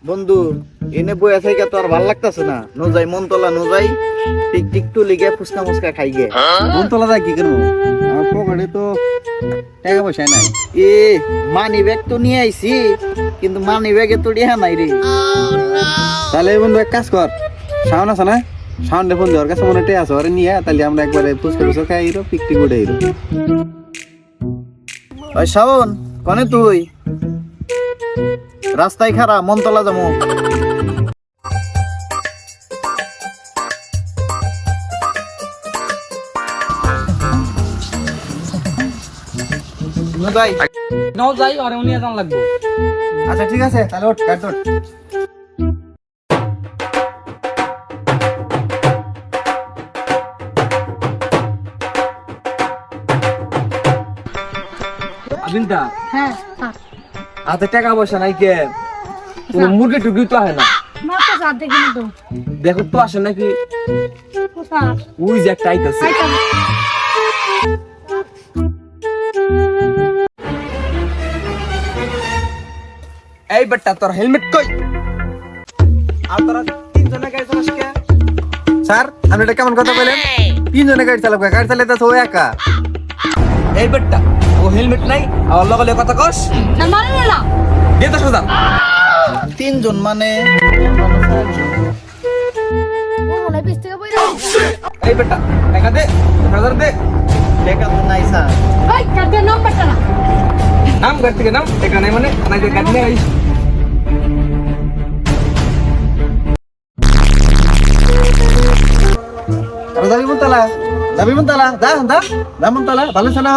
বন্ধু এনে বইয়া থেকে তো আর ভাল লাগতাছে না, যাই মনতলা যাই টিক টিক টু লিগে ফুচকা মুচকা খাই গে। মনতলা যা কি করবো, আমার পকেটে তো টাকা পয়সা নাই। এ মানি ব্যাগ তো নিয়ে আইছি, কিন্তু মানি ব্যাগে তো টিহা নাই রে। তাহলে বন্ধু এক কাজ কর, শাওন আছে না, শাওন ফোন দেওয়ার কাছে মনে টেয়া আছে, ওরে নিয়ে তাহলে আমরা একবারে ফুচকা টুচকা খাই আইরো, পিকনিক উঠে আইরো। ওই শাওন কনে তুই? রাস্তায় খারা, মনতলা যাবো। যাই নাও যাই আর উনি জান লাগবো। আচ্ছা ঠিক আছে, তাহলে ওঠ কাট ওঠ। আবিনটা হ্যাঁ হাতে টাকা পয়সা নাই কে? কোন মুরগি টুকি তো হয় না, না তো সাথ দেখি না তো দেখো তো আসে নাকি? কোথায় ওই যে একটা আইতাছে। এই বেটা তোর হেলমেট কই? আর তোরা তিনজনে গাড়ি চালাস কে? স্যার আপনি এটা কেমন কথা বলেন? তিনজনে গাড়ি চালাবো, গাড়ি চালাতে তো ও একা। এই বেটা ও হেলমেট নাই আর লগে লগে কথা কস? না মানে না দে তো সোজা। তিনজন মানে ও মনে পিছ থেকে বইরা এই বেটা টাকা দে, 1000 দে। টাকা তো নাই স্যার। ওই কাটে নাম্বারটা না নাম গাড়ি থেকে নাম, টাকা নাই মানে নাই যে গাড়ি নিয়ে আইস। আরে যাবি মনতলা, যা যা মনতলা, ভালো আছে না?